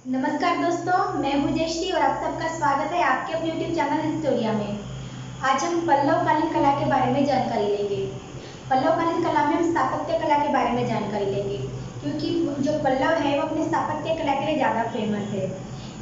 नमस्कार दोस्तों, मैं हूँ जयश्री और आप सबका स्वागत है आपके अपने यूट्यूब चैनल हिस्टोरिया में। आज हम पल्लवकालीन कला के बारे में जानकारी लेंगे। पल्लवकालीन कला में हम स्थापत्य कला के बारे में जानकारी लेंगे, क्योंकि जो पल्लव है वो अपने स्थापत्य कला के लिए ज़्यादा फेमस है।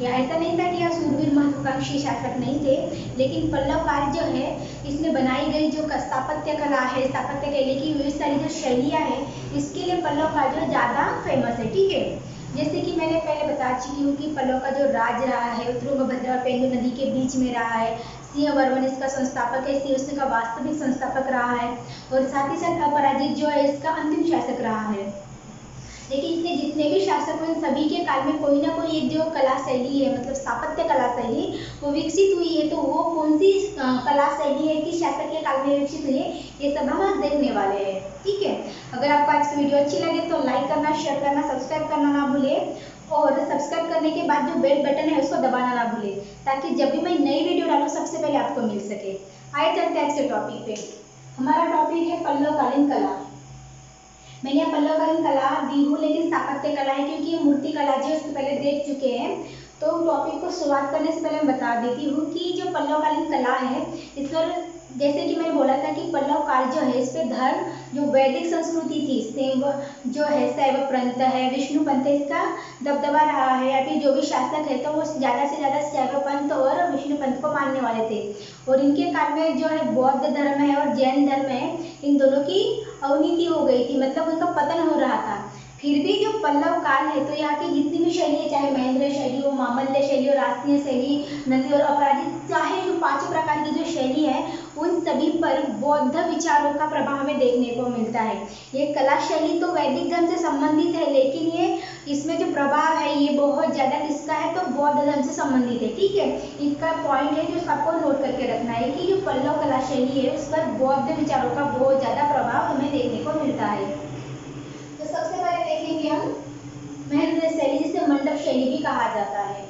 या ऐसा नहीं था कि यहाँ सूरवीर महत्वाकांक्षी शासक नहीं थे, लेकिन पल्लव काल जो है इसमें बनाई गई जो स्थापत्य कला है, स्थापत्य कला की वही सारी जो शैलियाँ हैं, इसके लिए पल्लव काल जो ज़्यादा फेमस है। ठीक है, जैसे कि मैंने पहले बता चुकी हूँ कि पल्लव का जो राज रहा है तुंगभद्रा और पेंडु नदी के बीच में रहा है। सिंहवर्मन इसका संस्थापक है, सिंह का वास्तविक संस्थापक रहा है और साथ ही साथ अपराजित जो है इसका अंतिम शासक रहा है। लेकिन इसने जितने भी शासक हुए सभी के काल में कोई ना कोई एक जो कला शैली है, मतलब स्थापत्य कला शैली वो विकसित हुई है। तो वो कौन सी कला शैली है कि शासक के काल में विकसित हुई है, ये सब हम आज देखने वाले हैं। ठीक है, अगर आपको आज की वीडियो अच्छी लगे तो लाइक करना, शेयर करना, सब्सक्राइब करना ना भूले और सब्सक्राइब करने के बाद जो बेल बटन है उसको दबाना ना भूले, ताकि जब भी मैं नई वीडियो डालूँ सबसे पहले आपको मिल सके। आइए चलते हैं आज के टॉपिक पे। हमारा टॉपिक है पल्लवकालीन कला। मैंने यहाँ पल्लवकालीन कला दी हूँ, लेकिन स्थापत्य कला है क्योंकि ये मूर्ति कला जो उसको पहले देख चुके हैं। तो टॉपिक को शुरुआत करने से पहले मैं बता देती हूँ कि जो पल्लवकालीन कला है इस पर, जैसे कि मैंने बोला था कि पल्लव काल जो है इस पे धर्म जो वैदिक संस्कृति थी, शैव जो है शैव पंथ है, विष्णु पंथ है, इसका दबदबा रहा है। या फिर जो भी शासक है तो वो ज़्यादा से ज़्यादा शैव पंथ और विष्णु पंथ को मानने वाले थे। और इनके काल में जो है बौद्ध धर्म है और जैन धर्म है, इन दोनों की अवनीति हो गई थी, मतलब उनका पतन हो रहा था। फिर भी जो पल्लव काल है तो यहाँ की जितनी भी शैली है, चाहे महेंद्र शैली हो, मामल्य शैली हो, राष्ट्रीय शैली, नंदी और अपराजित, चाहे जो 5 प्रकार की जो शैली है उन सभी पर बौद्ध विचारों का प्रभाव हमें देखने को मिलता है। ये कला शैली तो वैदिक धर्म से संबंधित है, लेकिन ये इसमें जो प्रभाव है ये बहुत ज़्यादा किसका है, तो बौद्ध धर्म से संबंधित है। ठीक है, इसका पॉइंट है जो सबको नोट करके रखना है कि जो पल्लव कला शैली है उस पर बौद्ध विचारों का बहुत ज़्यादा प्रभाव हमें देखने को मिलता है। तो सबसे पहले देखेंगे हम महेंद्र शैली, जिसे मंडप शैली भी कहा जाता है।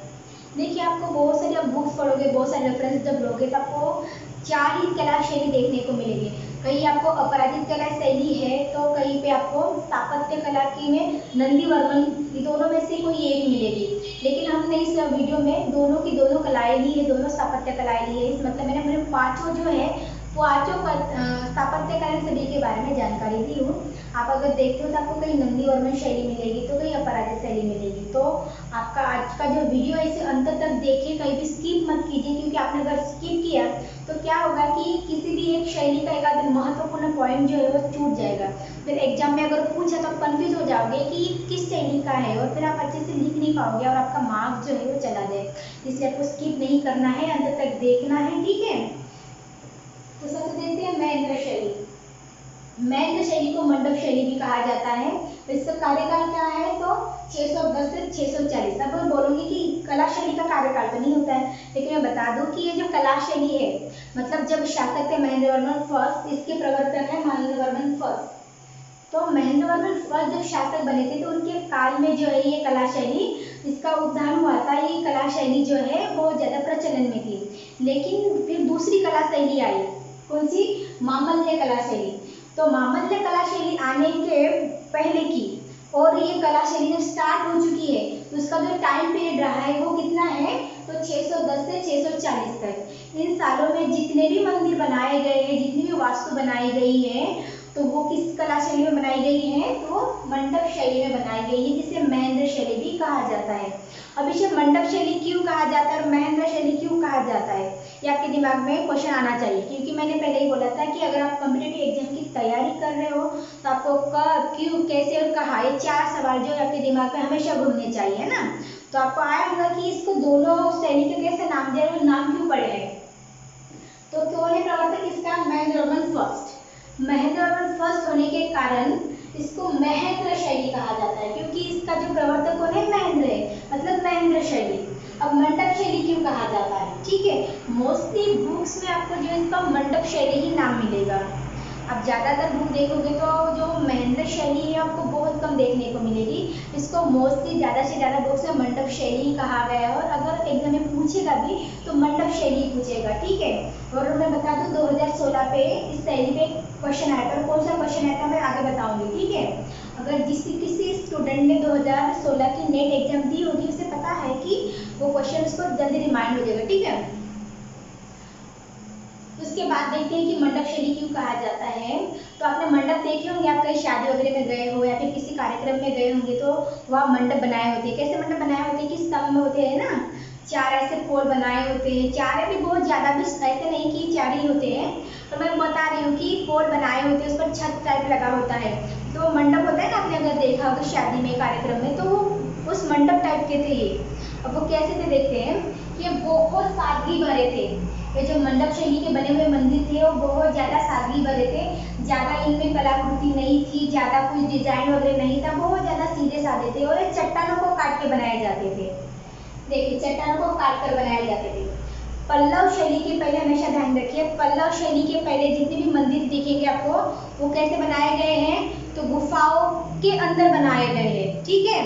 देखिए, आपको बहुत सारी बुक्स पढ़ोगे, बहुत सारे रेफरेंस जब लोगे तो आपको 4 ही कला शैली देखने को मिलेगी। कहीं आपको अपराजित कला शैली है तो कहीं पे आपको स्थापत्य कला की में नंदी वर्मन, ये दोनों में से कोई एक मिलेगी। लेकिन हमने इस वीडियो में दोनों की दोनों कलाएं ली है, दोनों स्थापत्य कलाएं ली है। मतलब मैंने अपने 5 जो है पाँचों स्थापत्य कला सभी के बारे में जानकारी दी हूँ। आप अगर देखते हो तो आपको कहीं नंदी वर्मन शैली मिलेगी तो कहीं अपराजित शैली मिलेगी। तो आपका आज का जो वीडियो है इसे अंत तक देखिए, कहीं भी स्किप मत कीजिए, क्योंकि आपने अगर स्किप किया तो क्या होगा कि किसी भी एक शैली का एक आध महत्वपूर्ण पॉइंट जो है वो छूट जाएगा। फिर एग्जाम में अगर पूछा तो आप कन्फ्यूज हो जाओगे कि किस शैली का है, और फिर आप अच्छे से लिख नहीं पाओगे और आपका मार्क्स जो है वो चला जाए। इसलिए आपको स्किप नहीं करना है, अंत तक देखना है। ठीक है, तो सबसे देखते हैं महेंद्र शैली। महेंद्र शैली को मंडप शैली भी कहा जाता है। तो इसका कार्यकाल क्या है, तो 610 से 640। अब बोलोगे कि कला शैली का कार्यकाल तो नहीं होता है, लेकिन मैं बता दूं कि ये जो कला शैली है, मतलब जब शासक थे महेंद्र वर्मन फर्स्ट, इसके प्रवर्तक है महेंद्र वर्मन फर्स्ट। तो महेंद्र वर्मन फर्स्ट जब शासक बने थे तो उनके काल में जो है ये कला शैली इसका उद्धार हुआ था। ये कला शैली जो है बहुत ज़्यादा प्रचलन में थी। लेकिन फिर दूसरी कला शैली आई, कौन सी, मामल्य कला शैली। तो मामल्य कला शैली आने के पहले की और ये कला शैली जब स्टार्ट हो चुकी है तो उसका जो टाइम पीरियड रहा है वो कितना है, तो 610 से 640 तक। इन सालों में जितने भी मंदिर बनाए गए हैं, जितनी भी वास्तु बनाई गई है, तो वो किस कला शैली में बनाई गई है, तो मंडप शैली में बनाई गई है, जिसे महेंद्र शैली भी कहा जाता है। अब इसे मंडप शैली क्यों कहा जाता है और महेंद्र शैली क्यों कहा जाता है, ये आपके दिमाग में क्वेश्चन आना चाहिए। क्योंकि मैंने पहले ही बोला था कि अगर आप कॉम्पिटिटिव एग्जाम की तैयारी कर रहे हो तो आपको कब, क्यों, कैसे और कहाँ, ये 4 सवाल जो आपके दिमाग में हमेशा घूमने चाहिए, है ना। तो आपको आया होगा कि इसको दोनों शैली के कैसे नाम दिया, नाम क्यों पड़े हैं। तो कौन है प्रवर्तक इसका, महेंद्र वर्मन फर्स्ट। महेंद्र वर्मन फर्स्ट होने के कारण इसको महेंद्र शैली कहा जाता है, क्योंकि इसका जो प्रवर्तक कौन है, महेंद्र है, मतलब महेंद्र शैली। अब मंडप शैली क्यों कहा जाता है, ठीक है, मोस्टली बुक्स में आपको जो इसका मंडप शैली ही नाम मिलेगा। अब ज़्यादातर बुक देखोगे तो जो महेंद्र शैली है आपको बहुत कम देखने को मिलेगी। इसको मोस्टली ज़्यादा से ज़्यादा बुक्स में मंडप शैली कहा गया है, और अगर एग्जाम में पूछेगा भी तो मंडप शैली पूछेगा। ठीक है, और मैं बता दूं 2016 पे इस शैली पे क्वेश्चन आया था। कौन सा क्वेश्चन आया था मैं आगे बताऊंगी। ठीक है, अगर किसी स्टूडेंट ने 2016 की नेट एग्जाम दी होगी, उसे पता है कि वो क्वेश्चन उसको जल्दी रिमाइंड हो जाएगा, ठीक है। उसके बाद देखते हैं कि मंडप शैली क्यों कहा जाता है। तो आपने मंडप देखे होंगे, आप कहीं शादी वगैरह में गए हो या फिर किसी कार्यक्रम में गए होंगे तो वहाँ मंडप बनाए होते हैं। कैसे मंडप बनाए होते हैं कि स्तंभ होते हैं ना, 4 ऐसे पोल बनाए होते हैं, 4 भी बहुत ज़्यादा भी ऐसे नहीं कि 4 ही होते हैं, तो मैं बता रही हूँ कि पोल बनाए होते हैं, उस पर छत टाइप लगा होता है। तो मंडप होता है ना, आपने अगर देखा होगा शादी में कार्यक्रम में, तो वो उस मंडप टाइप के थे ये। अब वो कैसे थे देखते हैं कि ये बहुत सादगी भरे थे। ये जो मंडप शैली के बने हुए मंदिर थे वो बहुत ज़्यादा सादगी भरे थे, ज़्यादा इनमें कलाकृति नहीं थी, ज़्यादा कुछ डिजाइन वगैरह नहीं था, बहुत ज़्यादा सीधे साधे थे और ये चट्टानों को काट के बनाए जाते थे। देखिए चट्टानों को काट कर बनाए जाते थे। पल्लव शैली के पहले हमेशा ध्यान रखिए, पल्लव शैली के पहले जितने भी मंदिर दिखेंगे आपको वो कैसे बनाए गए हैं, तो गुफाओं के अंदर बनाए गए हैं, ठीक है।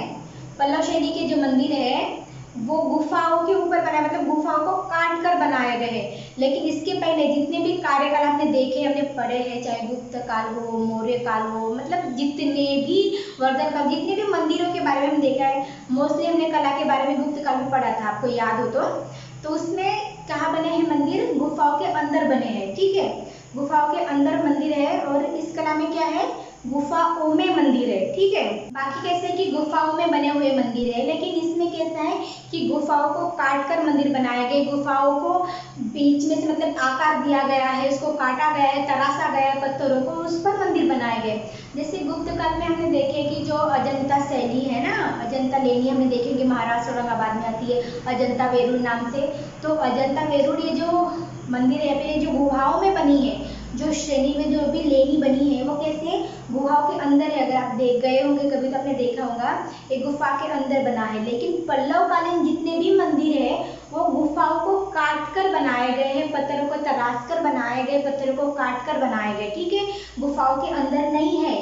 पल्लव शैली के जो मंदिर है वो गुफाओं के ऊपर बनाए, मतलब गुफाओं को काट कर बनाए गए हैं। लेकिन इसके पहले जितने भी कार्यकाल आपने देखे, हमने पढ़े हैं, चाहे गुप्त काल हो, मौर्य काल हो, मतलब जितने भी वर्धन काल, जितने भी मंदिरों के बारे में हम देखा है, मोस्टली हमने कला के बारे में गुप्त काल में पढ़ा था, आपको याद हो तो उसमें कहाँ बने हैं मंदिर, गुफाओं के अंदर बने हैं, ठीक है। गुफाओं के अंदर मंदिर है और इस कला में क्या है, गुफाओं में मंदिर है, ठीक है। बाकी कैसे कि गुफाओं में बने हुए मंदिर है, लेकिन इसमें कैसा है कि गुफाओं को काट कर मंदिर बनाए गए, गुफाओं को बीच में से मतलब आकार दिया गया है, उसको काटा गया है, तराशा गया है पत्थरों को, उस पर मंदिर बनाए गए। जैसे गुप्त काल में हमने देखे कि जो अजंता शैली है ना, अजंता लेनी हमने देखेंगे महाराष्ट्र औरंगाबाद में आती है अजंता वेरूळ नाम से। तो अजंता वेरूळ ये जो मंदिर है, ये जो गुफाओं में बनी है, जो श्रेणी में जो भी लेनी बनी है वो कैसे गुफाओं के अंदर है। अगर आप देख गए होंगे कभी तो आपने देखा होगा एक गुफा के अंदर बना है। लेकिन पल्लव कालीन जितने भी मंदिर है वो गुफाओं को काट कर बनाए गए हैं, पत्थरों को तराश कर बनाए गए, पत्थरों को काट कर बनाए गए, ठीक है, गुफाओं के अंदर नहीं है।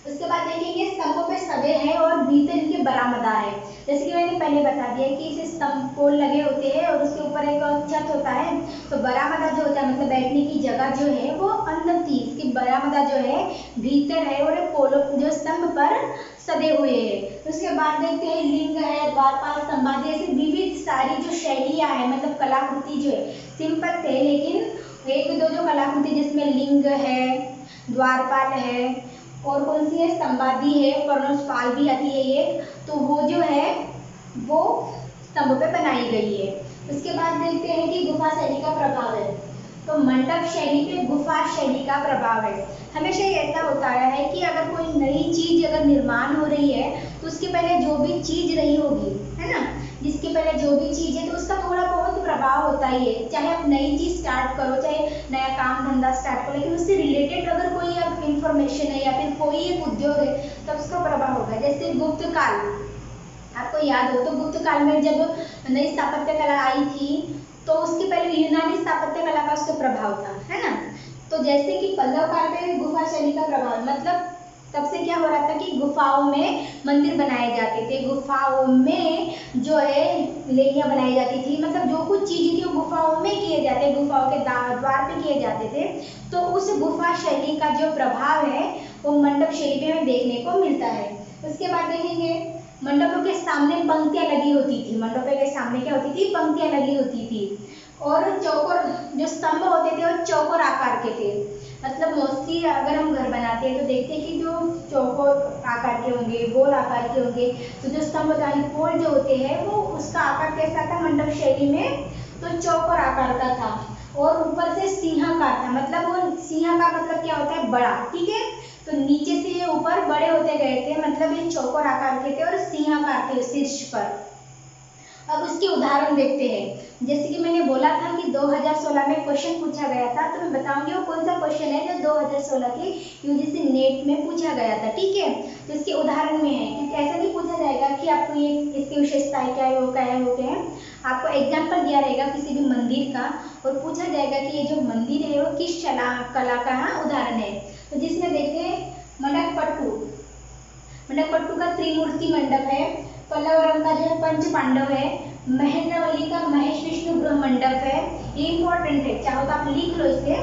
उसके बाद देखेंगे स्तंभों पे सभे हैं और भीतर इनके बरामदा है। जैसे कि मैंने पहले बता दिया कि इसे स्तंभ पोल लगे होते हैं और उसके ऊपर एक छत होता है। तो बरामदा जो होता है मतलब बैठने की जगह जो है वो अंदर थी, इसकी बरामदा जो है भीतर है और पोलो जो स्तंभ पर सदे हुए हैं। उसके बाद देखते हैं लिंग है, द्वारपाल, स्तंभादि, ऐसी विविध सारी जो शैलियाँ है, मतलब कलाकृति जो है सिंपल थे, लेकिन एक दो जो कलाकृति जिसमें लिंग है, द्वारपाल है और कौन सी है, स्तंभादि है, पर्णोत्पाल भी आती है एक, तो वो जो है वो स्तंभ पे बनाई गई है। उसके बाद देखते हैं कि गुफा शैली का प्रभाव है। तो मंडप शैली पे गुफा शैली का प्रभाव है। हमेशा ये ऐसा होता है कि अगर कोई नई चीज अगर निर्माण हो रही है तो उसके पहले जो भी चीज रही होगी, है ना, जिसके पहले जो भी चीज है तो उसका थोड़ा बहुत प्रभाव होता ही है। चाहे आप नई चीज स्टार्ट करो, चाहे नया काम धंधा स्टार्ट करो, लेकिन उससे रिलेटेड अगर कोई अब इंफॉर्मेशन है या फिर कोई एक उद्योग है तब उसका प्रभाव होगा। जैसे गुप्त काल, आपको याद हो तो गुप्त काल में जब नई स्थापत्य कला आई थी तो उसके पहले यूनानी स्थापत्य कला का उसका प्रभाव था, है ना। तो जैसे कि पल्लव काल में गुफा शैली का प्रभाव, मतलब तब से क्या हो रहा था कि गुफाओं में मंदिर बनाए जाते थे, गुफाओं में जो है लेनियाँ बनाई जाती थी, मतलब जो कुछ चीज़ें थी वो गुफाओं में किए जाते, गुफाओं के द्वार पे किए जाते थे। तो उस गुफा शैली का जो प्रभाव है वो मंडप शैली में देखने को मिलता है। उसके बाद देखेंगे मंडपों के सामने पंक्तियाँ लगी होती थी, मंडपों के सामने क्या होती थी, पंक्तियाँ लगी होती थी और चौकोर जो स्तंभ होते थे वो चौकोर आकार के थे। मतलब मोस्टली अगर हम घर बनाते हैं तो देखते हैं कि जो चौकोर आकार के होंगे, गोल आकार के होंगे, तो जो स्तंभ होता पोल जो होते हैं वो उसका आकार कैसा था मंडप शैली में, तो चौकोर आकार का था और ऊपर से सिंहाकार था। मतलब वो सिंहाकार मतलब क्या होता है, बड़ा, ठीक है। तो नीचे से ये ऊपर बड़े होते गए थे, मतलब ये चौकोर आकार के थे और सिंहाकार थे शीर्ष पर। अब उसके उदाहरण देखते हैं। जैसे कि मैंने बोला था कि 2016 में क्वेश्चन पूछा गया था, तो मैं बताऊंगी वो कौन सा क्वेश्चन है जो 2016 के यूजीसी नेट में पूछा गया था, ठीक है। तो इसके उदाहरण में है, क्योंकि ऐसा नहीं पूछा जाएगा कि आपको ये इसकी विशेषताएं क्या है, वो क्या है, वो क्या है। आपको एग्जाम्पल दिया रहेगा किसी भी मंदिर का और पूछा जाएगा कि ये जो मंदिर है वो किस कला का उदाहरण है। तो जिसमें देखते हैं मंडपट्टू, मंडपट्टू का त्रिमूर्ति मंडप है, पल्लवरम का जो है पंच पांडव है, महेंद्रवली का महेश विष्णु गृह मंडप है। ये इंपॉर्टेंट है, चाहो तो आप लिख लो इसे,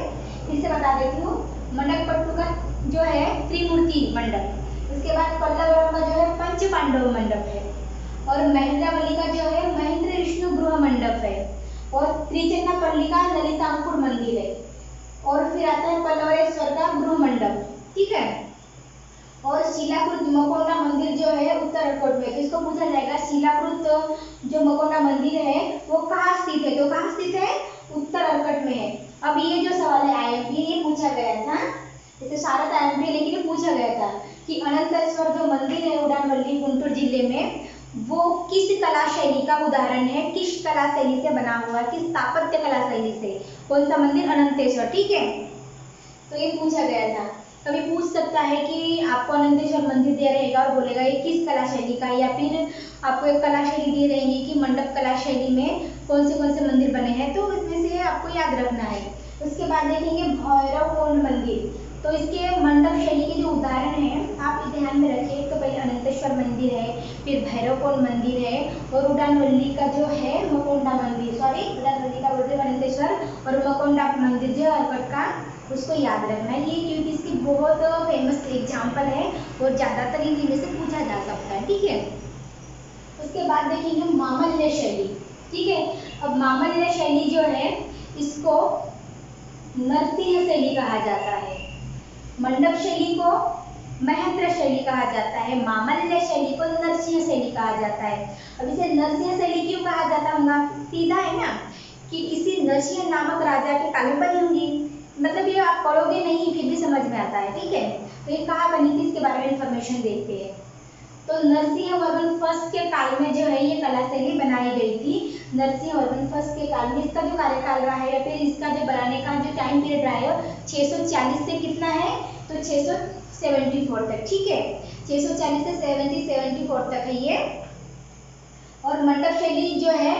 फिर से बता देती हूँ। मंडपट्टू का जो है त्रिमूर्ति मंडप, उसके बाद पल्लवरम का जो है पंच पांडव मंडप है। और महेंद्रवली का जो है महेंद्र विष्णु गृह मंडप है, और त्रिचन्नापल्ली का ललितांकुर मंदिर है, और फिर आता है पल्लवेश्वर का गृह मंडप, ठीक है। और शिलाकृत मकोंडा मंदिर जो है उत्तर अर्कोट में, किसको पूछा जाएगा शिलाकृत जो मकोंडा मंदिर है वो कहाँ स्थित है, तो कहाँ स्थित है, उत्तर अर्कट में है। अब ये जो सवाल है आईएमपी ये पूछा गया था, जैसे सारा था आईएमपी लेकिन ये पूछा गया था कि अनंतेश्वर जो मंदिर है उड़ानवली गुंटूर जिले में वो किस कला शैली का उदाहरण है, किस कला शैली से बना हुआ है, किस स्थापत्य कला शैली से, कौन सा मंदिर, अनंतेश्वर, ठीक है। तो ये पूछा गया था। कभी पूछ सकता है कि आपको अनंतेश्वर मंदिर दे रहेगा और बोलेगा ये किस कला शैली का, या फिर आपको एक कला शैली दे रहेंगे कि मंडप कला शैली में कौन से मंदिर बने हैं, तो इसमें से आपको याद रखना है। उसके बाद देखेंगे भैरवकोंड मंदिर, तो इसके मंडप शैली के जो उदाहरण हैं आप ध्यान में रखिए। तो पहले अनंतेश्वर मंदिर है, फिर भैरवकोंड मंदिर है, और उड़ानवली का जो है मकोंडा मंदिर, सॉरी उड़ानवली का बोलते हैं अनंतेश्वर, और मकोंडा मंदिर जो अर्कट का, उसको याद रखना है ये, क्योंकि इसकी बहुत फेमस एग्जाम्पल है और ज़्यादातर इनमें से पूछा जा सकता है, ठीक है। उसके बाद देखेंगे मामल्य शैली, ठीक है। अब मामल्य शैली जो है इसको नरसिंह शैली कहा जाता है, मंडप शैली को महेंद्र शैली कहा जाता है, मामल्य शैली को नरसिंह शैली कहा जाता है। अब इसे नरसिंह शैली क्यों कहा जाता होगा, सीधा है ना कि किसी नरसिंह नामक राजा के काल में बनी होंगी, मतलब ये आप पढ़ोगे नहीं फिर भी समझ में आता है, ठीक है। तो ये कहाँ बनी थी इसके बारे में इंफॉर्मेशन देखते हैं। तो नरसिंहवर्मन फर्स्ट के काल में जो है ये कला शैली बनाई गई थी। नरसिंहवर्मन फर्स्ट के काल में इसका जो कार्यकाल रहा है या फिर इसका जो बनाने का जो टाइम पीरियड रहा है 640 से कितना है, तो 674 तक, ठीक है। 640 से 74 तक है ये। और मंडप शैली जो है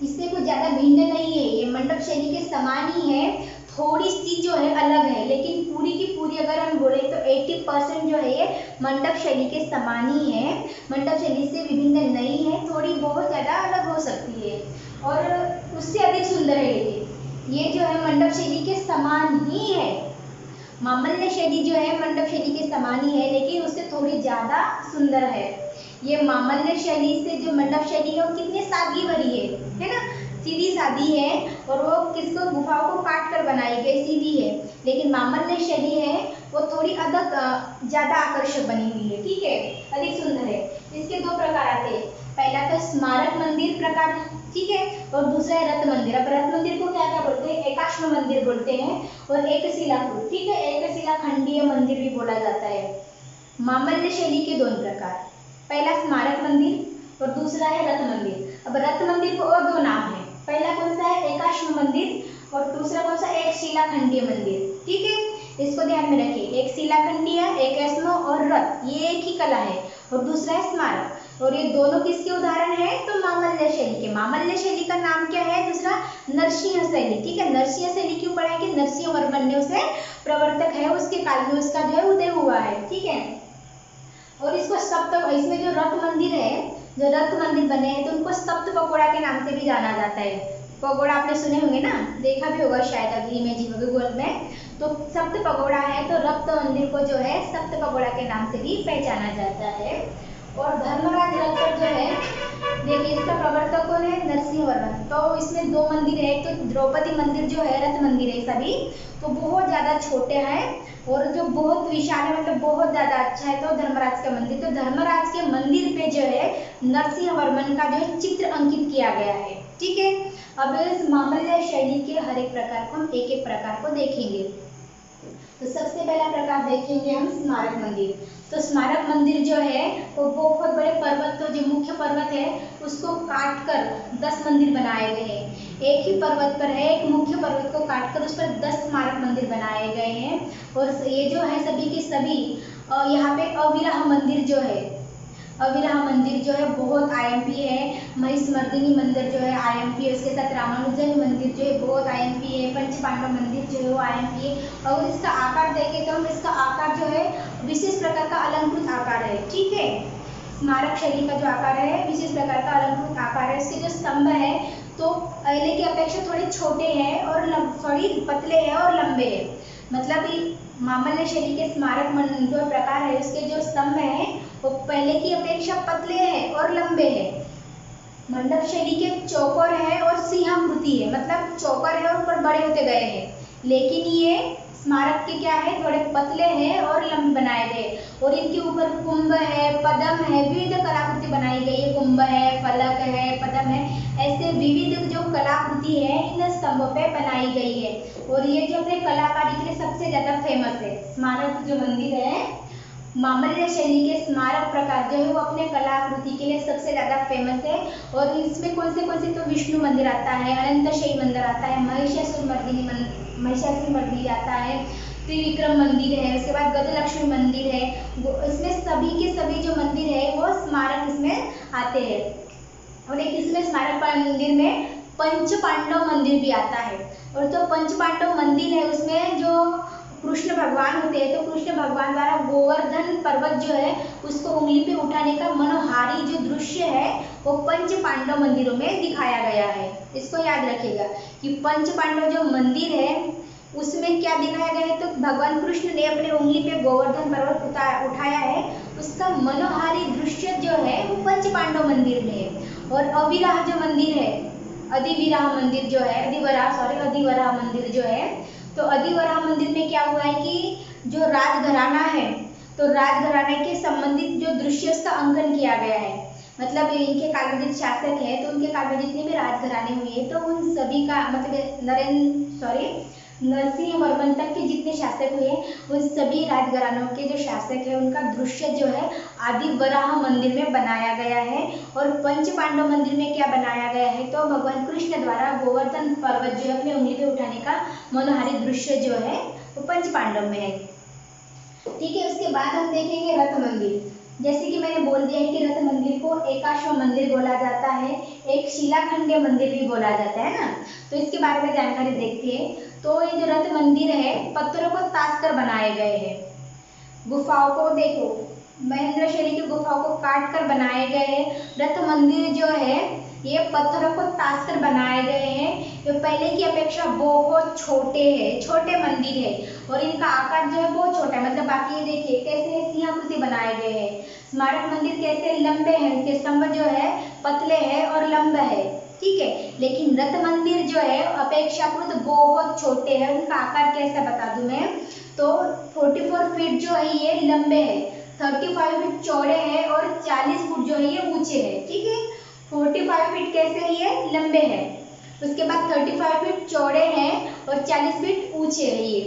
इससे कुछ ज़्यादा भिन्न नहीं है, ये मंडप शैली के समान ही है, थोड़ी सी जो है अलग है, लेकिन पूरी की पूरी अगर हम बोले तो 80% जो है ये मंडप शैली के समान ही है, मंडप शैली से विभिन्न नहीं है, थोड़ी बहुत ज़्यादा अलग हो सकती है और उससे अधिक सुंदर है, लेकिन ये जो है मंडप शैली के समान ही है। मामल्य शैली जो है मंडप शैली के समान ही है लेकिन उससे थोड़ी ज़्यादा सुंदर है। ये मामल्य शैली से जो मंडप शैली है वो कितनी सादगी भरी है ना, सीधी सादी है, और वो किसको गुफाओं को काट कर बनाई गई, सीधी है। लेकिन मामल्य शैली है वो थोड़ी अधिक ज़्यादा आकर्षक बनी हुई है, ठीक है, अधिक सुंदर है। इसके दो प्रकार आते हैं, पहला तो स्मारक मंदिर प्रकार, ठीक है, और दूसरा है रथ मंदिर। अब रथ मंदिर को क्या क्या बोलते हैं, एकाश्म मंदिर बोलते हैं, और एक शिलाकृत, ठीक है, एक शिलाखंडीय मंदिर भी बोला जाता है। मामल्य शैली के दोनों प्रकार, पहला स्मारक मंदिर और दूसरा है रथ मंदिर। अब रथ मंदिर को और दो नाम है, पहला कौन सा है, एकाश्म मंदिर, और दूसरा कौन सा, एक शिलाखंडीय मंदिर, ठीक है। इसको ध्यान में रखिए, एक शिलाखंडीय, एक एकाश्म और रथ, ये एक ही कला है, और दूसरा है स्मारक, और ये दोनों किसके उदाहरण हैं, तो मामल्य शैली के। मामल्य शैली का नाम क्या है दूसरा, नरसिंह शैली, ठीक है। नरसिंह शैली क्यों पढ़ाएंगे, नरसिंहवर्मन ने उसे प्रवर्तक है, उसके काल में उसका जो है उदय हुआ है, ठीक है। और इसको सप्त, इसमें जो रथ मंदिर है, जो रथ मंदिर बने हैं तो उनको सप्त पगोड़ा के नाम से भी जाना जाता है। पगोड़ा आपने सुने होंगे ना, देखा भी होगा शायद अभी इमेजिंग गूगल में, तो सप्त पगोड़ा है, तो रथ मंदिर को जो है सप्त पगोड़ा के नाम से भी पहचाना जाता है। और धर्मराज रथ जो है, देखिए इसका प्रवर्तक कौन है, नरसिंहवर्मन। तो इसमें दो मंदिर है, तो द्रौपदी मंदिर जो है रथ मंदिर है सभी, तो बहुत ज़्यादा छोटे हैं, और जो बहुत विशाल है मतलब बहुत ज़्यादा अच्छा है तो धर्मराज का मंदिर। तो धर्मराज के मंदिर पे जो है नरसिंहवर्मन का जो है चित्र अंकित किया गया है, ठीक है। अब इस मामल्य शैली के हर एक प्रकार को हम एक एक प्रकार को देखेंगे। तो सबसे पहला प्रकार देखेंगे हम स्मारक मंदिर। तो स्मारक मंदिर जो है वो बहुत बड़े पर्वत, तो जो मुख्य पर्वत है उसको काट कर 10 मंदिर बनाए गए हैं। एक ही पर्वत पर है, एक मुख्य पर्वत को काट कर उस पर 10 स्मारक मंदिर बनाए गए हैं। और ये जो है सभी के सभी, यहाँ पे अविरह मंदिर जो है, अविरह मंदिर जो है बहुत आईएमपी है। महिषमर्दिनी मंदिर जो है आईएमपी है, उसके साथ रामानुजन मंदिर जो है बहुत आईएमपी है। पंचपांडव मंदिर जो है वो आईएमपी है। और इसका आकार देखें तो हम इसका आकार जो है विशेष प्रकार का अलंकृत आकार है, ठीक है। स्मारक शैली का जो आकार है विशेष प्रकार का अलंकृत आकार है। इसके जो स्तंभ है तो पहले की अपेक्षा थोड़े छोटे हैं और थोड़ी पतले हैं और लंबे हैं। मतलब मामल्य शैली के स्मारक जो प्रकार है उसके जो स्तंभ हैं वो पहले की अपेक्षा पतले हैं और लंबे हैं। मंडप शैली के चौकोर है और सिंहाकृति है, मतलब चौकोर है और ऊपर बड़े होते गए हैं, लेकिन ये स्मारक के क्या है, थोड़े पतले हैं और लंबे बनाए गए, और इनके ऊपर कुंभ है, पद्म है, विविध कलाकृति बनाई गई है। कुंभ है, फलक है, पद्म है, ऐसे विविध जो कलाकृति है इन स्तंभों पे बनाई गई है। और ये जो अपने कलाकारी के लिए सबसे ज्यादा फेमस है। स्मारक जो मंदिर है, मामल्य शैली के स्मारक प्रकार जो है वो अपने कलाकृति के लिए सबसे ज्यादा फेमस है। और इसमें कौन से तो विष्णु मंदिर आता है, अनंतशयी मंदिर आता है, महिषासुर मर्दिनी आता है, त्रिविक्रम मंदिर है, उसके बाद गजलक्ष्मी मंदिर है। इसमें सभी के सभी जो मंदिर है वो स्मारक इसमें आते हैं। और एक इसमें स्मारक मंदिर में पंच पांडव मंदिर भी आता है। और जो पंच पांडव मंदिर है उसमें जो कृष्ण भगवान होते हैं, तो कृष्ण भगवान द्वारा गोवर्धन पर्वत जो है उसको उंगली पे उठाने का मनोहारी जो दृश्य है वो पंच पांडव मंदिरों में दिखाया गया है। इसको याद रखिएगा कि पंच पांडव जो मंदिर है उसमें क्या दिखाया गया है, तो भगवान कृष्ण ने अपने उंगली पे गोवर्धन पर्वत उठाया है, उसका मनोहारी दृश्य जो है वो पंच पांडव मंदिर में है। और अविराह जो मंदिर है, अधिविराह मंदिर जो है, अधिवराह मंदिर जो है, तो अधिवराह मंदिर में क्या हुआ है कि जो राजघराना है, तो राजघराने के संबंधित जो दृश्य उसका अंकन किया गया है। मतलब इनके काल में जितने शासक है तो उनके काल में जितने भी राजघराने हुए हैं तो उन सभी का मतलब नरसिंह वर्मन तक के जितने शासक हुए उन सभी राजघरानों के जो शासक है उनका दृश्य जो है आदिवराह मंदिर में बनाया गया है। और पंच पांडव मंदिर में क्या बनाया गया है, तो भगवान कृष्ण द्वारा गोवर्धन पर्वत जो है अपने उंगली पे उठाने का मनोहारी दृश्य जो है वो पंच पांडव में है। ठीक है, उसके बाद हम देखेंगे रथ मंदिर। जैसे कि मैंने बोल दिया है कि रथ मंदिर को एकाश्व मंदिर बोला जाता है, एक शिलाखंडीय मंदिर भी बोला जाता है ना। तो इसके बारे में जानकारी देखते हैं। तो ये जो रथ मंदिर है पत्थरों को तास कर बनाए गए हैं। गुफाओं को देखो, महेंद्र शैली की गुफाओं को काट कर बनाए गए हैं। रथ मंदिर जो है ये पत्थरों को तास कर बनाए गए हैं। ये पहले की अपेक्षा बहुत छोटे हैं, छोटे मंदिर है और इनका आकार जो है बहुत छोटा है। मतलब बाकी ये देखिए कैसे सिंहाकृति बनाए गए हैं। स्मारक मंदिर कैसे लंबे हैं, इसके स्तंभ जो है पतले हैं और लंबे है, ठीक है। लेकिन रथ मंदिर जो है अपेक्षाकृत बहुत छोटे हैं। उनका आकार कैसे बता दूं मैं, तो 44 फीट जो है ये लंबे है, 35 फीट चौड़े हैं और 40 फुट जो है ये ऊंचे है, ठीक है। 45 फीट कैसे ये लंबे हैं, उसके बाद 35 फीट चौड़े हैं और 40 फीट ऊंचे है ये।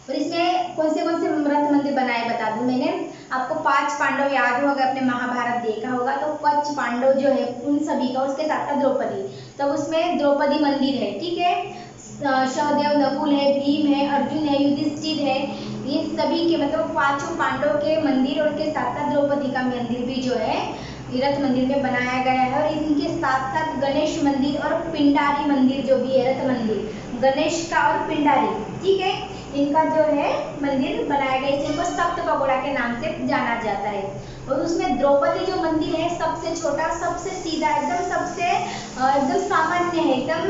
और इसमें कौन से रथ मंदिर बनाए बता दूं मैंने आपको। 5 पांडव याद हो, अगर आपने महाभारत देखा होगा तो 5 पांडव जो है उन सभी का, उसके साथ था द्रौपदी, तब उसमें द्रौपदी मंदिर है, ठीक है। सहदेव, नकुल है, भीम है, अर्जुन है, युधिष्ठिर है, ये सभी के मतलब 5 पांडव के मंदिर और के साथ साथ द्रौपदी का मंदिर भी जो है रथ मंदिर में बनाया गया है। और इनके साथ साथ गणेश मंदिर और पिंडारी मंदिर जो भी है रथ मंदिर, गणेश का और पिंडारी, ठीक है, इनका जो है मंदिर बनाया गया, इनको सप्त पगोड़ा के नाम से जाना जाता है। और उसमें द्रौपदी जो मंदिर है सबसे छोटा, सबसे सीधा, एकदम सामान्य है, एकदम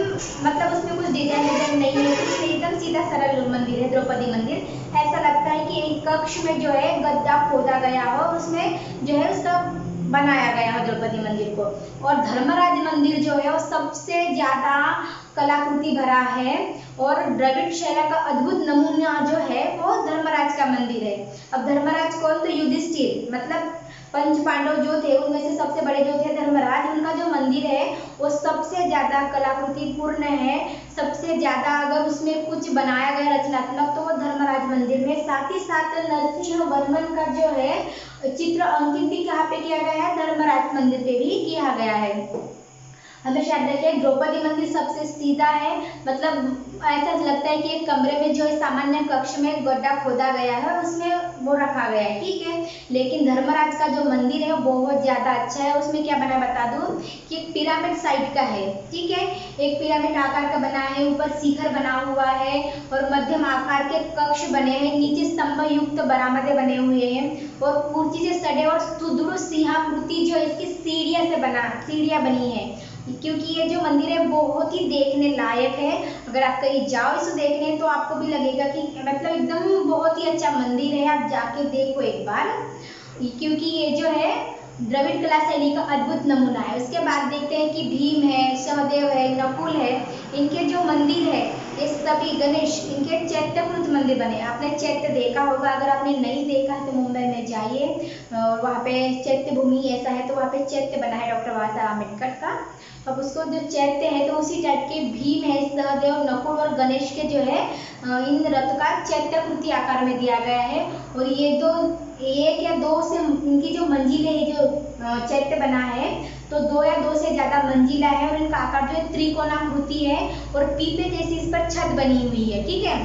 मतलब उसमें कुछ डिजाइन नहीं है, कुछ नहीं, एकदम सीधा सरल मंदिर है द्रौपदी मंदिर। ऐसा लगता है कि एक कक्ष में जो है गड्ढा खोदा गया हो, उसमें जो है उसका बनाया गया है द्रौपदी मंदिर को। और धर्मराज मंदिर जो है वो सबसे ज्यादा कलाकृति भरा है और द्रविड़ शैली का अद्भुत नमूना जो है वो धर्मराज का मंदिर है। अब धर्मराज कौन, तो युधिष्ठिर, मतलब 5 पांडव जो थे उनमें से सबसे बड़े जो थे धर्मराज, उनका जो मंदिर है वो सबसे ज्यादा कलाकृति पूर्ण है। सबसे ज्यादा अगर उसमें कुछ बनाया गया रचनात्मक तो वो धर्मराज मंदिर में। साथ ही साथ नरसिंह वर्मन का जो है चित्र अंकित भी कहाँ पे किया गया है, धर्मराज मंदिर पे भी किया गया है। हमेशा याद रखिए द्रौपदी मंदिर सबसे सीधा है, मतलब ऐसा लगता है कि एक कमरे में जो है सामान्य कक्ष में गड्ढा खोदा गया है और उसमें वो रखा गया है, ठीक है। लेकिन धर्मराज का जो मंदिर है वो बहुत ज्यादा अच्छा है। उसमें क्या बना बता दूं कि एक पिरामिड साइड का है, ठीक है, एक पिरामिड आकार का बना है, ऊपर शिखर बना हुआ है और मध्यम आकार के कक्ष बने हैं, नीचे स्तंभ युक्त बरामदे बने हुए हैं और कुर्सी से सटे और सुदृढ़ सिंहाकृति जो इसकी सीढ़ियां बनी है। क्योंकि ये जो मंदिर है बहुत ही देखने लायक है। अगर आप कहीं जाओ इसे देखने तो आपको भी लगेगा कि मतलब एकदम बहुत ही अच्छा मंदिर है, आप जाके देखो एक बार। क्योंकि ये जो है द्रविड़ कला शैली का अद्भुत नमूना है। उसके बाद देखते हैं कि भीम है, सहदेव है, नकुल है, इनके जो मंदिर है ये सभी, गणेश, इनके चैत्यकृत मंदिर बने। आपने चैत्य देखा होगा, अगर आपने नहीं देखा तो मुंबई में जाइए और वहाँ पे चैत्य भूमि ऐसा है तो वहाँ पे चैत्य बना है डॉक्टर बाबा साहब अम्बेडकर का। अब उसको जो चैत्य है तो उसी टाइप के भीम है, सहदेव, नकुल और गणेश के जो है इन रथ का चैत्याकृति आकार में दिया गया है। और ये दो, एक या दो से इनकी जो मंजिलें है, जो चैत्य बना है तो 2 या 2 से ज्यादा मंजिला है और इनका आकार जो है त्रिकोणाकृति है और पीपे जैसी इस पर छत बनी हुई है। ठीक है,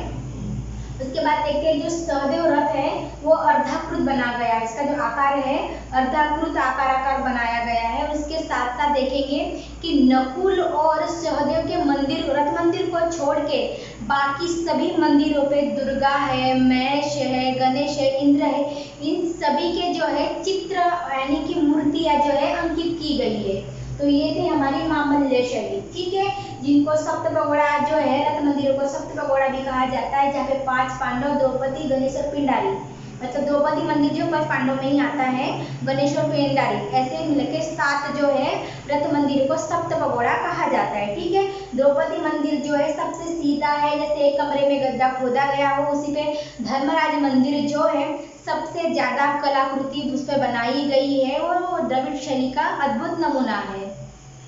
उसके बाद देखते हैं जो सहदेव रथ है वो अर्धाकृत बना गया है, इसका जो आकार है अर्धाकृत आकार बनाया गया है। उसके साथ साथ देखेंगे कि नकुल और सहदेव के मंदिर, रथ मंदिर को छोड़ के बाकी सभी मंदिरों पे दुर्गा है, महेश है, गणेश है, इंद्र है, इन सभी के जो है चित्र यानी कि मूर्तियां जो है अंकित की गई है। तो ये थी हमारी मामल्य शैली। ठीक है, जिनको सप्त पगोड़ा जो है, रथ मंदिरों को सप्त पगोड़ा भी कहा जाता है, जहाँ पे 5 पांडव, द्रौपदी, गणेश और पिंडारी, मतलब द्रौपदी मंदिर जो 5 पांडव में ही आता है, गणेश और पिंडारी, ऐसे मिलकर 7 जो है रथ मंदिर को सप्त पगोड़ा कहा जाता है। ठीक है, द्रौपदी मंदिर जो है सबसे सीधा है, जैसे एक कमरे में गड्ढा खोदा गया हो उसी पे धर्मराज मंदिर जो है सबसे ज्यादा कलाकृति उस पर बनाई गई है और वो द्रविड़ शैली का अद्भुत नमूना है।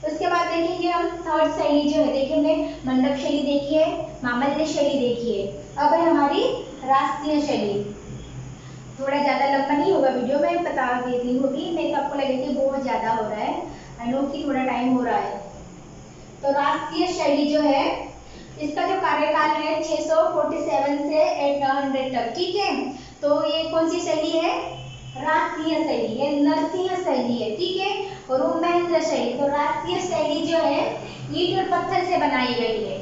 उसके बाद देखेंगे हम थर्ड शैली जो है, देखेंगे मंडप शैली देखिए, मामल्य शैली देखिए। अब है हमारी राष्ट्रीय शैली। थोड़ा ज्यादा लंबा नहीं होगा वीडियो, मैं बता देती होगी, नहीं तो आपको लगे कि बहुत ज्यादा हो रहा है, आई नो कि थोड़ा टाइम हो रहा है। तो राष्ट्रीय शैली जो है इसका जो कार्यकाल है 647 से 800 तक। ठीक है, तो ये कौन सी शैली है? राष्ट्रीय शैली है, नरसिंह शैली है। ठीक है, और वो महेंद्र शैली। तो राष्ट्रीय शैली जो है ईंट और पत्थर से बनाई गई है।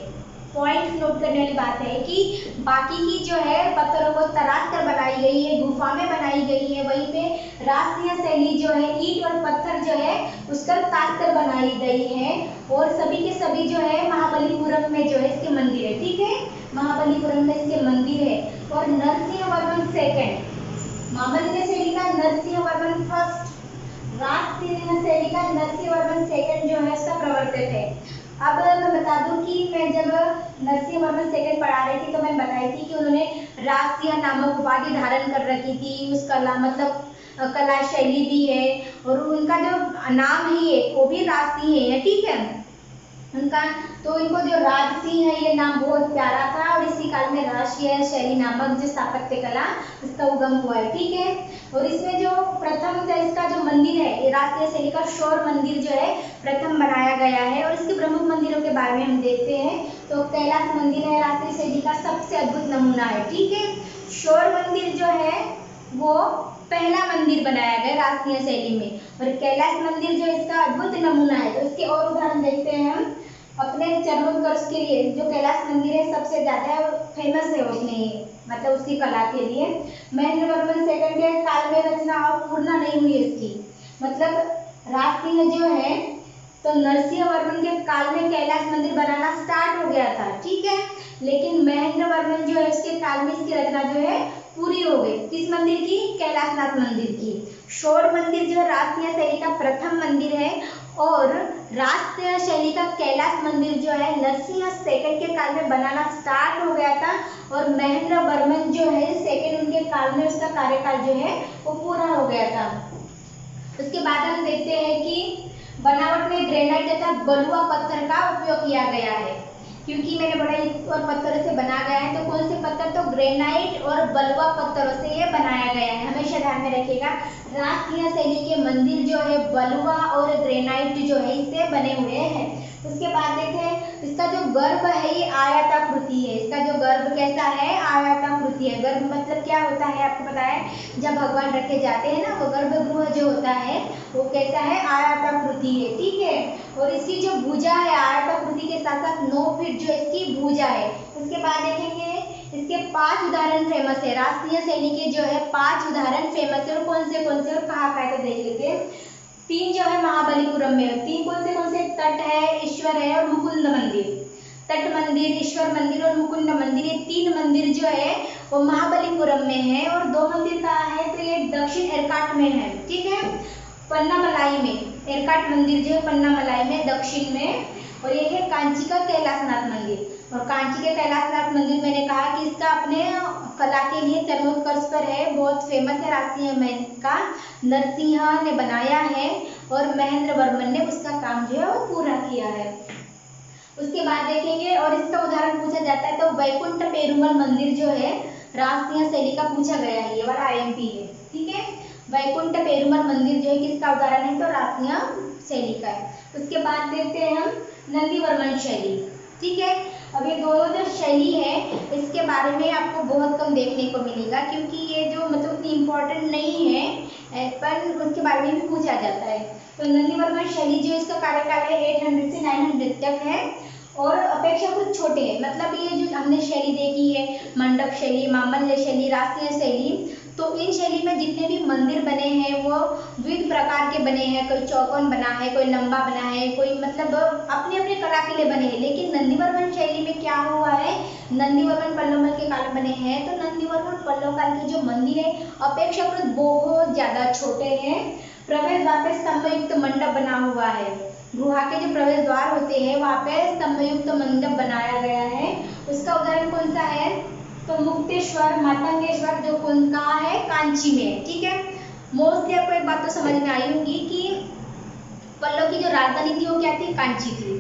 पॉइंट नोट करने वाली बात है कि बाकी की जो है पत्थरों को तराश कर बनाई गई है, गुफा में बनाई गई है, वहीं पे राष्ट्रीय शैली जो है ईंट और पत्थर जो है उसका ताश कर बनाई गई है। और सभी के सभी जो है महाबलीपुरम में जो है इसके मंदिर है। ठीक है, महाबलीपुरम में इसके मंदिर है। और नरसिंहवर्मन सेकंड, मामल्य शैली का नरसिंहवर्मन फर्स्ट, राष्ट्रीय शैली का नरसिंहवर्मन सेकंड जो है उसका प्रवर्तक है। अब मैं बता दूं कि मैं जब नरसिंहवर्मन सेकंड पढ़ा रही थी तो मैं बताई थी कि उन्होंने राष्ट्रीय नामक उपाधि धारण कर रखी थी। उस कला मतलब कला शैली भी है और उनका जो नाम ही है वो भी राष्ट्रीय है। ठीक है, उनका तो इनको जो राजसिंह है ये नाम बहुत प्यारा था और इसी काल में राष्ट्रीय शैली नामक जो स्थापत्य कला इसका उगम हुआ है। ठीक है, और इसमें जो प्रथम था इसका जो मंदिर है ये राष्ट्रीय शैली का शौर मंदिर जो है प्रथम बनाया गया है। और इसके प्रमुख मंदिरों के बारे में हम देखते हैं तो कैलाश मंदिर है राष्ट्रीय शैली का सबसे अद्भुत नमूना है। ठीक है, शौर मंदिर जो है वो पहला मंदिर बनाया गया राष्ट्रीय शैली में और कैलाश मंदिर जो इसका अद्भुत नमूना है। तो इसके और उदाहरण देखते हैं हम अपने चरणोत्कर्ष के लिए। जो कैलाश मंदिर है सबसे ज्यादा फेमस है उसमें, मतलब उसकी कला के लिए। महेंद्रवर्मन सेकंड के काल में रचना और पूर्ण नहीं हुई इसकी, मतलब राष्ट्रीय जो है तो नरसिंहवर्मन के काल में कैलाश मंदिर बनाना स्टार्ट हो गया था। ठीक है, लेकिन महेंद्रवर्मन जो है इसके काल में इसकी रचना जो है पूरी हो गई। किस मंदिर की? कैलाशनाथ मंदिर की। शौर मंदिर जो राष्ट्रीय शैली का प्रथम मंदिर है और राष्ट्रीय शैली का कैलाश मंदिर जो है नरसिंह सेकंड के काल में बनाना स्टार्ट हो गया था और महेंद्रवर्मन जो है सेकंड उनके काल में उसका कार्यकाल जो है वो पूरा हो गया था। उसके बाद हम देखते हैं कि बनावट में ग्रेनाइट तथा बलुआ पत्थर का उपयोग किया गया है। क्योंकि मैंने बोला ईंट और पत्थरों से बना गया है, तो कौन से पत्थर? तो ग्रेनाइट और बलुआ पत्थरों से ये बनाया गया है, हमेशा ध्यान में रखिएगा। राष्ट्रीय शैली के मंदिर जो है बलुआ और ग्रेनाइट जो है इससे बने हुए हैं। उसके बाद देखें इसका जो गर्भ है ये आयताकृति है। इसका जो गर्भ कैसा है? आयताकृति है। गर्भ मतलब क्या होता है आपको पता है? जब भगवान रखे जाते हैं ना, वो गर्भगृह जो होता है वो कैसा है? आयताकृति है। ठीक है, और इसकी जो भुजा है आयताकृति के साथ साथ 9 फीट जो इसकी भुजा है। उसके बाद देखेंगे इसके 5 उदाहरण फेमस है। राष्ट्रीय शैली के जो है 5 उदाहरण फेमस है और कौन से और कहाँ का है तो देख लेते हैं। 3 जो है महाबलीपुरम में, 3 कौन से? तट है, ईश्वर है और मुकुंद मंदिर। तट मंदिर, ईश्वर मंदिर और मुकुंद मंदिर, ये 3 मंदिर जो है वो महाबलीपुरम में है और 2 मंदिर कहाँ है? तो ये दक्षिण एरकाट में है। ठीक है, पन्नामलाई में, एरकाट मंदिर जो है पन्नामलाई में दक्षिण में, और ये है कांची का कैलाशनाथ मंदिर। और कांची के कैलाशनाथ मंदिर मैंने कहा कि इसका अपने कला के लिए चरमोत्कर्ष पर है, बहुत फेमस है। राजसिंह महल का नरसिंह ने बनाया है और महेंद्र वर्मन ने उसका काम जो है वो पूरा किया है। उसके बाद देखेंगे, और इसका उदाहरण पूछा जाता है तो वैकुंठ पेरुमल मंदिर जो है राजसिंह शैली का पूछा गया है, ये वाला आईएमपी है, ठीक है। वैकुंठ पेरुमल मंदिर जो है किसका उदाहरण है, तो राजसिंह शैली का है। उसके बाद देखते हैं हम नंदीवर्मन शैली, ठीक है। अब ये दोनों जो शैली है इसके बारे में आपको बहुत कम देखने को मिलेगा, क्योंकि ये जो मतलब इम्पोर्टेंट नहीं है, पर उसके बारे में भी पूछा जाता है। तो नंदीवर्मन शैली जो इसका कार्यकाल है 800 से 900 तक है, और अपेक्षाकृत छोटे हैं। मतलब ये जो हमने शैली देखी है, मंडप शैली, मामल्य शैली, राजसिंह शैली, तो इन शैली में जितने भी मंदिर बने हैं वो विविध प्रकार के बने हैं। कोई चौकोन बना है, कोई लंबा बना है, कोई मतलब अपने अपने कला के लिए बने हैं। लेकिन नंदीवर्मन शैली में क्या हुआ है, नंदीवर्मन पल्लव के काल बने हैं, तो नंदीवर्मन पल्लव काल के जो मंदिर है अपेक्षाकृत बहुत ज्यादा छोटे हैं। प्रवेश द्वार पे स्तंभयुक्त मंडप बना हुआ है। गुहा के जो प्रवेश द्वार होते हैं वहाँ पे स्तंभयुक्त मंडप बनाया गया है। उसका उदाहरण कौन सा है, तो मुक्तेश्वर, मातंगेश्वर, जो कहाँ है, कांची में है, ठीक है। मोस्टली आपको एक बात तो समझ में आई होगी कि पल्लव की जो राजधानी थी वो क्या थी, कांची थी।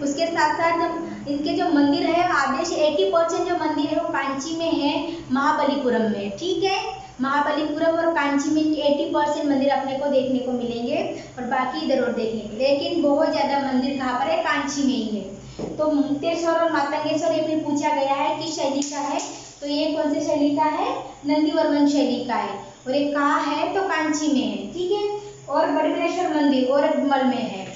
उसके साथ साथ इनके जो मंदिर है आधे से 80% जो मंदिर है वो कांची में है, महाबलीपुरम में, ठीक है। महाबलीपुरम और कांची में 80% मंदिर अपने को देखने को मिलेंगे, और बाकी इधर और देखेंगे। लेकिन बहुत ज्यादा मंदिर कहाँ पर है, कांची में ही है। तो मुक्तेश्वर और मातंगेश्वर ये भी पूछा गया है कि शैली का है, तो ये कौन सी शैली का है, नंदीवर्मन शैली का है। और ये कहाँ है, तो कांची में है, ठीक है। और बड़बिलेश्वर मंदिर ओरगमल में है।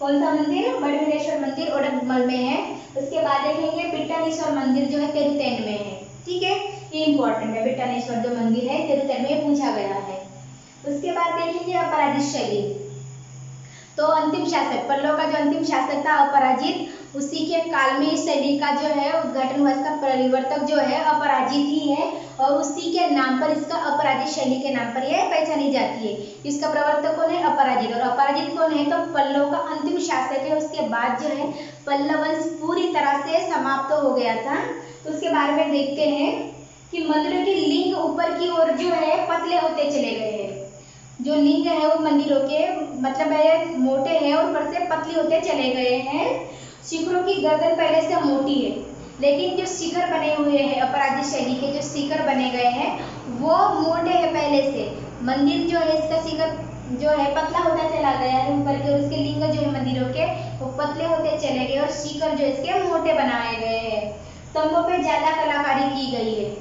कौन सा मंदिर, बड़बिलेश्वर मंदिर ओरगमल में है। उसके बाद देखेंगे पिट्टानेश्वर मंदिर जो है तिरुतेन में है, ठीक है। ये इंपॉर्टेंट है, पिट्टानेश्वर जो मंदिर है तिरुतेन में पूछा गया है। उसके बाद देखेंगे अपराजित शैली। तो अंतिम शासक, पल्लव का जो अंतिम शासक था अपराजित, उसी के काल में इस शैली का जो है उद्घाटन हुआ। इसका परिवर्तक जो है अपराजित ही है, और उसी के नाम पर इसका अपराजित शैली के नाम पर यह पहचानी जाती है। इसका प्रवर्तक कौन है, अपराजित। और अपराजित कौन है, तो पल्लव का अंतिम शासक है। उसके बाद जो है पल्लव वंश पूरी तरह से समाप्त हो गया था। तो उसके बारे में देखते हैं कि मंदिरों के लिंग ऊपर की ओर जो है पतले होते चले गए हैं। जो लिंग है वो मंदिरों के मतलब है मोटे हैं और ऊपर से पतली होते चले गए हैं। शिखरों की गर्दन पहले से मोटी है, लेकिन जो शिखर बने हुए हैं अपराजित शैली के जो शिखर बने गए हैं वो मोटे हैं पहले से। मंदिर जो है इसका शिखर जो है पतला होता चला गया है ऊपर के, और उसके लिंग जो है मंदिरों के वो पतले होते चले गए, और शिखर जो इसके मोटे बनाए गए हैं। स्तंभों पे ज्यादा कलाकारी की गई है।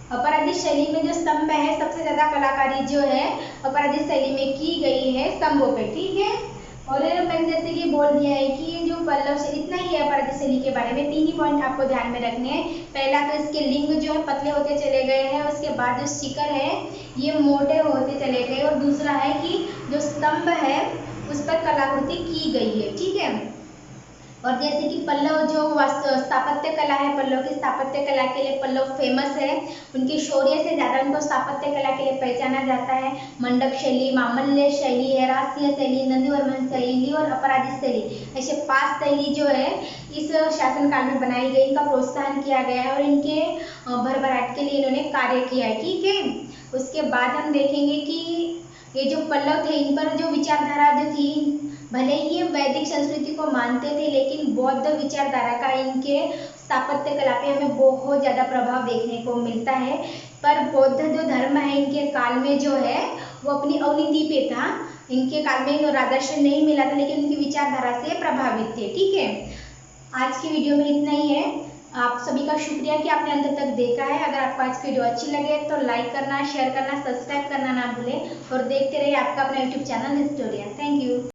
अपराजित शैली में जो स्तंभ है सबसे ज्यादा कलाकारी जो है अपराजित शैली में की गई है स्तंभों पे, ठीक है। और मैंने जैसे कि बोल दिया है कि ये जो पल्लव शैली, इतना ही है अपराजित शैली के बारे में। 3 ही पॉइंट आपको ध्यान में रखने हैं। पहला तो इसके लिंग जो है पतले होते चले गए हैं, उसके बाद जो शिखर है ये मोटे होते चले गए, और दूसरा है कि जो स्तंभ है उस पर कलाकृति की गई है, ठीक है। और जैसे कि पल्लव जो स्थापत्य कला है, पल्लव की स्थापत्य कला के लिए पल्लव फेमस है। उनकी शौर्य से ज्यादा उनको स्थापत्य कला के लिए पहचाना जाता है। मंडप शैली, मामल्य शैली है, राजसिंह शैली, नंदीवर्मन शैली और अपराजित शैली, ऐसे 5 शैली जो है इस शासनकाल में बनाई गई। इनका प्रोत्साहन किया गया है और इनके भरभराट के लिए इन्होंने कार्य किया है, ठीक है। उसके बाद हम देखेंगे कि ये जो पल्लव थे इन पर जो विचारधारा जो थी, भले ही ये वैदिक संस्कृति को मानते थे, लेकिन बौद्ध विचारधारा का इनके स्थापत्य कला पे हमें बहुत ज़्यादा प्रभाव देखने को मिलता है। पर बौद्ध जो धर्म है इनके काल में जो है वो अपनी अवनीति पे था। इनके काल में राजर्षण नहीं मिला था, लेकिन उनकी विचारधारा से प्रभावित थे, ठीक है। आज की वीडियो में इतना ही है। आप सभी का शुक्रिया कि आपने अंत तक देखा है। अगर आपको आज की वीडियो अच्छी लगे तो लाइक करना, शेयर करना, सब्सक्राइब करना ना भूलें, और देखते रहिए आपका अपना YouTube channel Historia. Thank you.